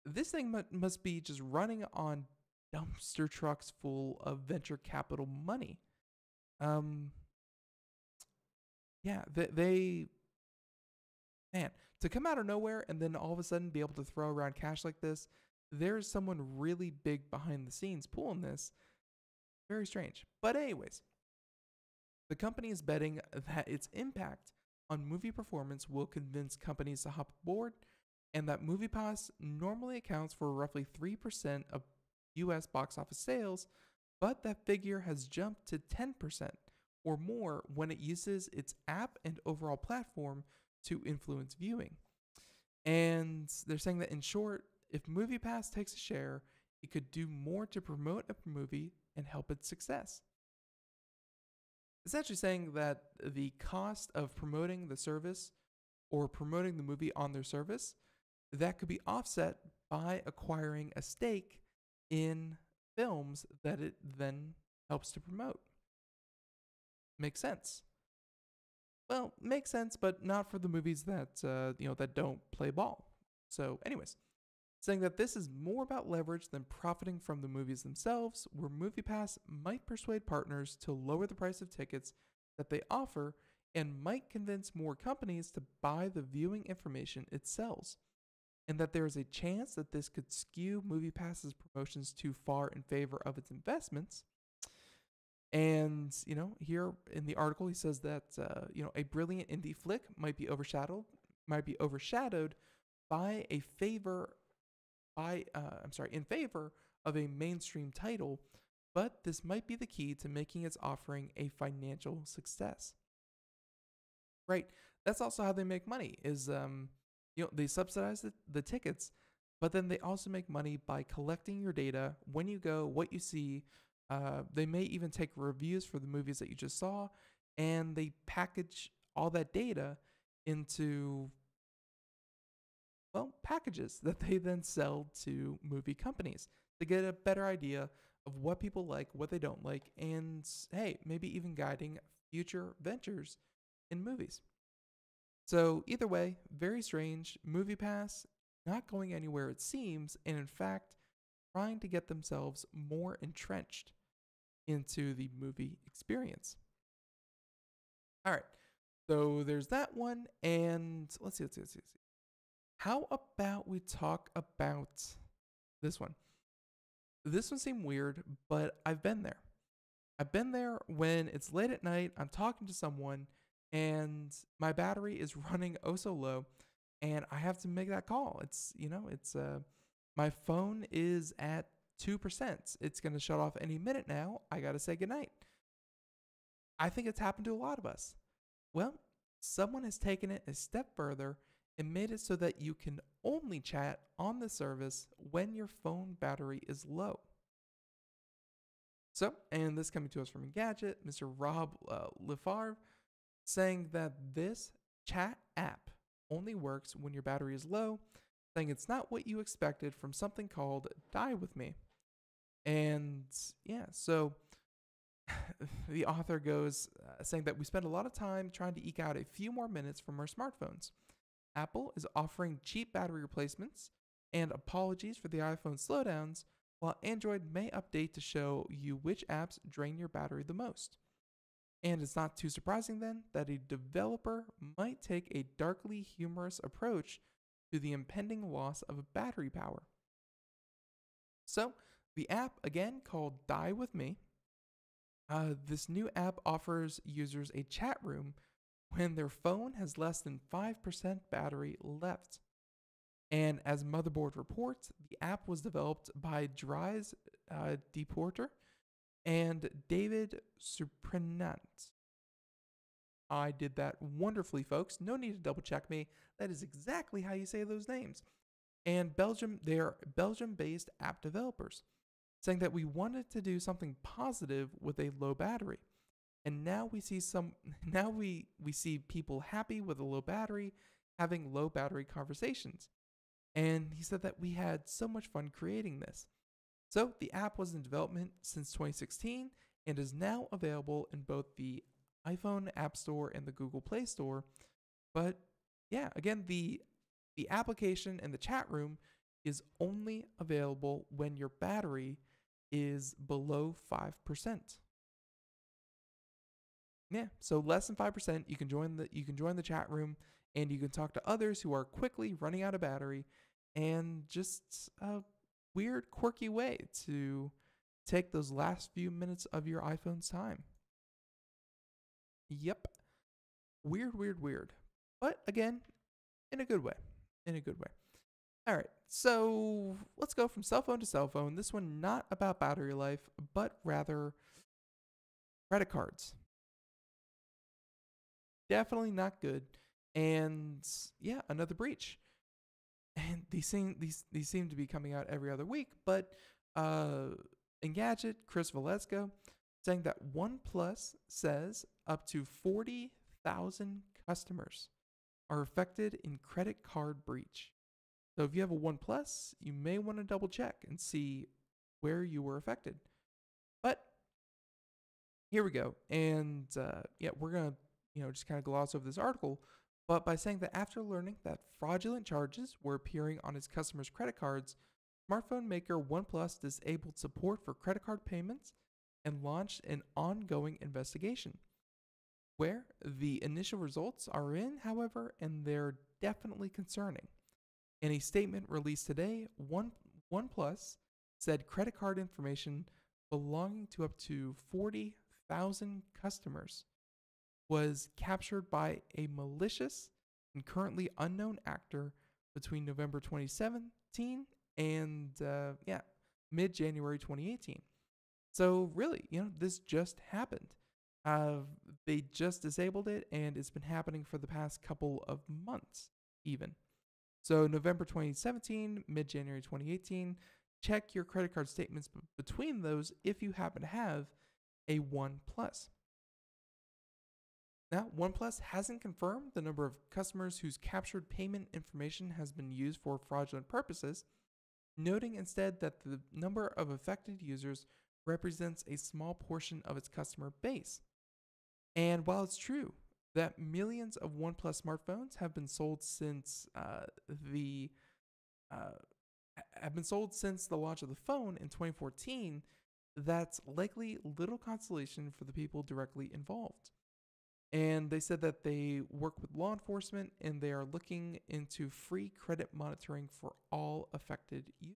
this thing must be just running on dumpster trucks full of venture capital money. Man, to come out of nowhere and then all of a sudden be able to throw around cash like this, there's someone really big behind the scenes pulling this. Very strange. But anyways, the company is betting that its impact on movie performance will convince companies to hop aboard, and that Moviepass normally accounts for roughly 3% of US box office sales, but that figure has jumped to 10% or more when it uses its app and overall platform to influence viewing. And they're saying that, in short, if Moviepass takes a share, it could do more to promote a movie and help its success. It's actually saying that the cost of promoting the service or promoting the movie on their service, that could be offset by acquiring a stake in films that it then helps to promote. Makes sense. Well, makes sense, but not for the movies that that don't play ball. So, anyways, saying that this is more about leverage than profiting from the movies themselves, where Moviepass might persuade partners to lower the price of tickets that they offer and might convince more companies to buy the viewing information it sells, and that there is a chance that this could skew Moviepass's promotions too far in favor of its investments. And, here in the article, he says that, a brilliant indie flick might be overshadowed by in favor of a mainstream title, but this might be the key to making its offering a financial success. Right. That's also how they make money is, they subsidize the tickets, but then they also make money by collecting your data when you go, what you see. They may even take reviews for the movies that you just saw, and they package all that data into, packages that they then sell to movie companies to get a better idea of what people like, what they don't like, and hey, maybe even guiding future ventures in movies. So either way, very strange. Moviepass not going anywhere it seems, and in fact, trying to get themselves more entrenched into the movie experience. All right, so there's that one, and let's see. How about we talk about this one? This one seemed weird, but I've been there. I've been there when it's late at night, I'm talking to someone, and my battery is running oh so low, and I have to make that call. My phone is at 2%. It's going to shut off any minute now. I got to say goodnight. I think it's happened to a lot of us. Well, someone has taken it a step further and made it so that you can only chat on the service when your phone battery is low. So, and this coming to us from Engadget, Mr. Rob Lefar, saying that this chat app only works when your battery is low, saying it's not what you expected from something called Die With Me. And so the author goes saying that we spend a lot of time trying to eke out a few more minutes from our smartphones. Apple is offering cheap battery replacements and apologies for the iPhone slowdowns, while Android may update to show you which apps drain your battery the most. And it's not too surprising then that a developer might take a darkly humorous approach to the impending loss of battery power. So, the app, again called Die With Me, this new app offers users a chat room when their phone has less than 5% battery left. And as Motherboard reports, the app was developed by Dries Deporter and David Surprenant. I did that wonderfully, folks. No need to double check me. That is exactly how you say those names. And they are Belgium-based app developers, saying that we wanted to do something positive with a low battery. And now we see we see people happy with a low battery, having low battery conversations. And he said that we had so much fun creating this. So the app was in development since 2016 and is now available in both the iPhone App Store and the Google Play Store. But yeah, again, the application and the chat room is only available when your battery is below 5%. Yeah, so less than 5%, you can join the chat room and you can talk to others who are quickly running out of battery, and just a weird, quirky way to take those last few minutes of your iPhone's time. Yep. Weird. But again, in a good way. All right, so let's go from cell phone to cell phone. This one not about battery life, but rather credit cards. Definitely not good. And yeah, another breach. And these seem to be coming out every other week. But Engadget, Chris Valesco, saying that OnePlus says up to 40,000 customers are affected in credit card breach. So if you have a OnePlus, you may want to double check and see where you were affected. But here we go. And yeah, we're going to just kind of gloss over this article. But by saying that after learning that fraudulent charges were appearing on its customers' credit cards, smartphone maker OnePlus disabled support for credit card payments and launched an ongoing investigation. Where the initial results are in, however, and they're definitely concerning. In a statement released today, OnePlus said credit card information belonging to up to 40,000 customers was captured by a malicious and currently unknown actor between November 2017 and mid-January 2018. So really, this just happened. They just disabled it, and it's been happening for the past couple of months even. So November 2017, mid-January 2018, check your credit card statements between those if you happen to have a OnePlus. Now, OnePlus hasn't confirmed the number of customers whose captured payment information has been used for fraudulent purposes, noting instead that the number of affected users represents a small portion of its customer base. And while it's true that millions of OnePlus smartphones have been sold since the launch of the phone in 2014, that's likely little consolation for the people directly involved. And they said that they work with law enforcement and they are looking into free credit monitoring for all affected users.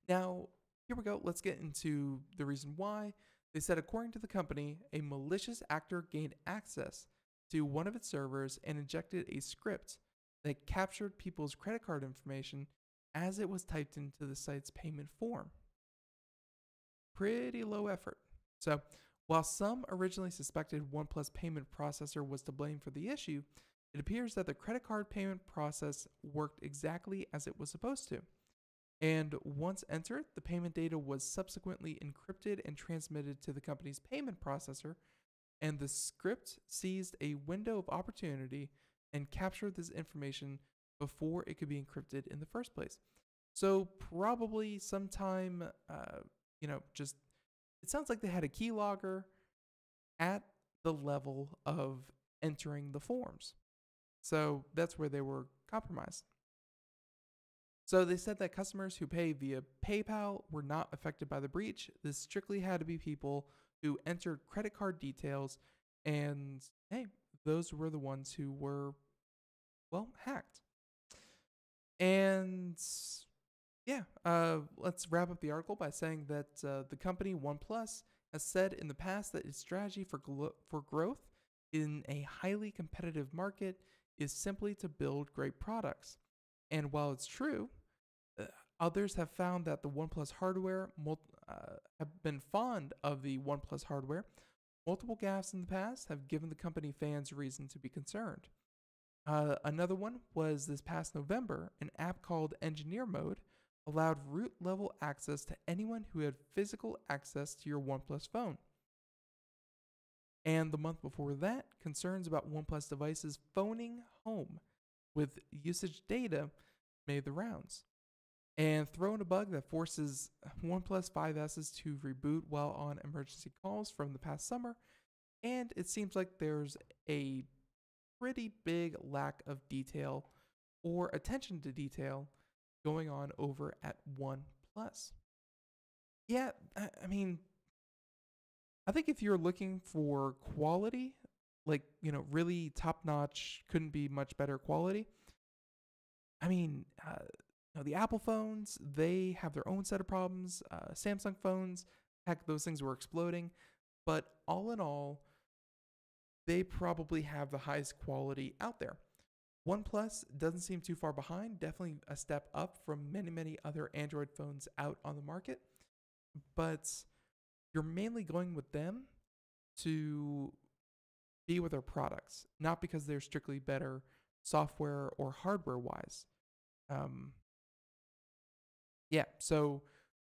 Now, here we go. Let's get into the reason why. They said, according to the company, a malicious actor gained access to one of its servers and injected a script that captured people's credit card information as it was typed into the site's payment form. Pretty low effort. So, while some originally suspected OnePlus payment processor was to blame for the issue, it appears that the credit card payment process worked exactly as it was supposed to. And once entered, the payment data was subsequently encrypted and transmitted to the company's payment processor, and the script seized a window of opportunity and captured this information before it could be encrypted in the first place. So probably sometime, it sounds like they had a keylogger at the level of entering the forms. So that's where they were compromised. So they said that customers who pay via PayPal were not affected by the breach. This strictly had to be people who entered credit card details, and hey, those were the ones who were, hacked. And yeah, let's wrap up the article by saying that the company OnePlus has said in the past that its strategy for growth in a highly competitive market is simply to build great products. And while it's true, Others have found that the OnePlus hardware have been fond of the OnePlus hardware. Multiple gaffes in the past have given the company fans reason to be concerned. Another one was this past November. An app called Engineer Mode allowed root level access to anyone who had physical access to your OnePlus phone. And the month before that, concerns about OnePlus devices phoning home with usage data made the rounds. And throw in a bug that forces OnePlus 5Ss to reboot while on emergency calls from the past summer. And it seems like there's a pretty big lack of detail or attention to detail going on over at OnePlus. Yeah, I mean, I think if you're looking for quality, like, really top-notch, couldn't be much better quality, I mean, the Apple phones, they have their own set of problems. Samsung phones, heck, those things were exploding. But all in all, they probably have the highest quality out there. OnePlus doesn't seem too far behind, definitely a step up from many, many other Android phones out on the market. But you're mainly going with them to be with their products, not because they're strictly better software or hardware-wise. Yeah, so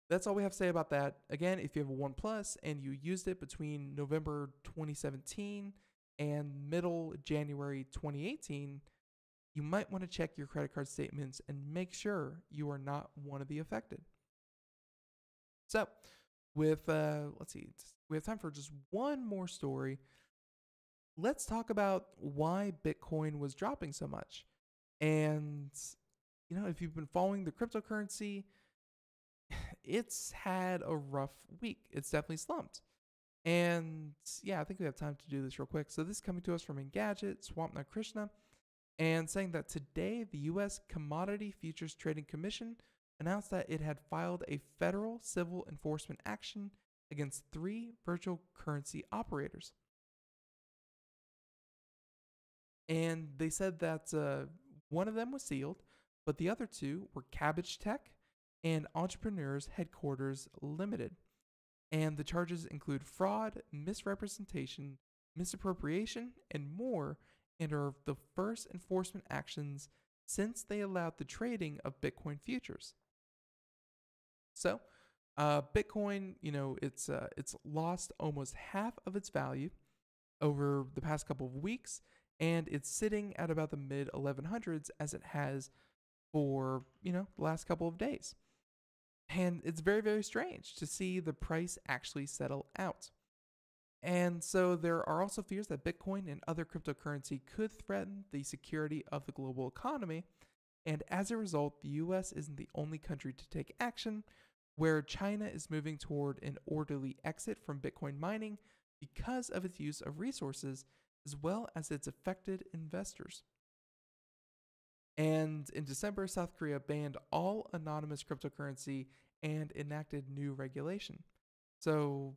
that's all we have to say about that. Again, if you have a OnePlus and you used it between November 2017 and middle January 2018, you might want to check your credit card statements and make sure you are not one of the affected. So, with, let's see, we have time for just one more story. Let's talk about why Bitcoin was dropping so much. And, if you've been following the cryptocurrency, it's had a rough week. It's definitely slumped. And yeah, I think we have time to do this real quick. So this is coming to us from Engadget, Swampna Krishna, and saying that today the U.S. Commodity Futures Trading Commission announced that it had filed a federal civil enforcement action against 3 virtual currency operators. And they said that one of them was sealed, but the other 2 were Cabbage Tech and Entrepreneurs Headquarters Limited. And the charges include fraud, misrepresentation, misappropriation, and more, and are the first enforcement actions since they allowed the trading of Bitcoin futures. So, Bitcoin, it's lost almost half of its value over the past couple of weeks, and it's sitting at about the mid 1100s as it has for, the last couple of days. And it's very, very strange to see the price actually settle out. And so there are also fears that Bitcoin and other cryptocurrency could threaten the security of the global economy. And as a result, the US isn't the only country to take action, where China is moving toward an orderly exit from Bitcoin mining because of its use of resources, as well as its affected investors. And in December, South Korea banned all anonymous cryptocurrency and enacted new regulation. So,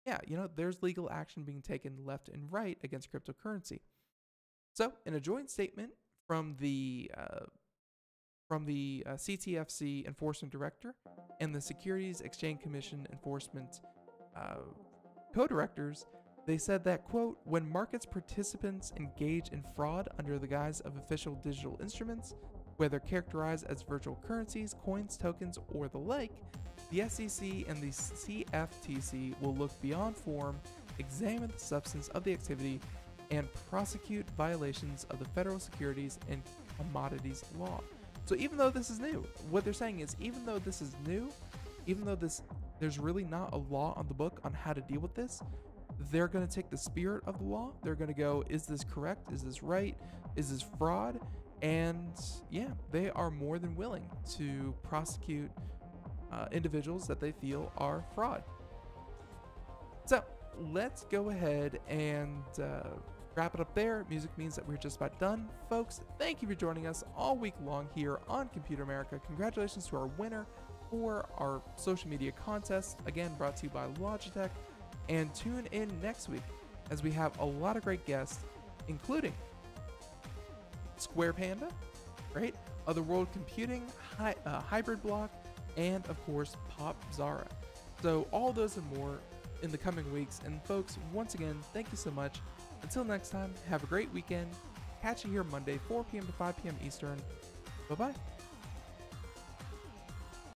yeah, there's legal action being taken left and right against cryptocurrency. So, in a joint statement from the CTFC Enforcement Director and the Securities Exchange Commission Enforcement co-directors, they said that, quote, when markets participants engage in fraud under the guise of official digital instruments, whether characterized as virtual currencies, coins, tokens, or the like, the SEC and the CFTC will look beyond form, examine the substance of the activity, and prosecute violations of the federal securities and commodities law. So even though this is new, what they're saying is even though this is new, even though there's really not a law on the book on how to deal with this, they're going to take the spirit of the law. They're going to go, is this correct? Is this right? Is this fraud? And yeah, they are more than willing to prosecute individuals that they feel are fraud. So let's go ahead and wrap it up there. Music means that we're just about done. Folks, thank you for joining us all week long here on Computer America. Congratulations to our winner for our social media contest, again brought to you by Logitech. And tune in next week as we have a lot of great guests, including Square Panda, right? Otherworld Computing, Hybrid Block, and of course Pop Zara. So all those and more in the coming weeks. And folks, once again, thank you so much. Until next time, have a great weekend. Catch you here Monday, 4 p.m. to 5 p.m. Eastern. Bye-bye.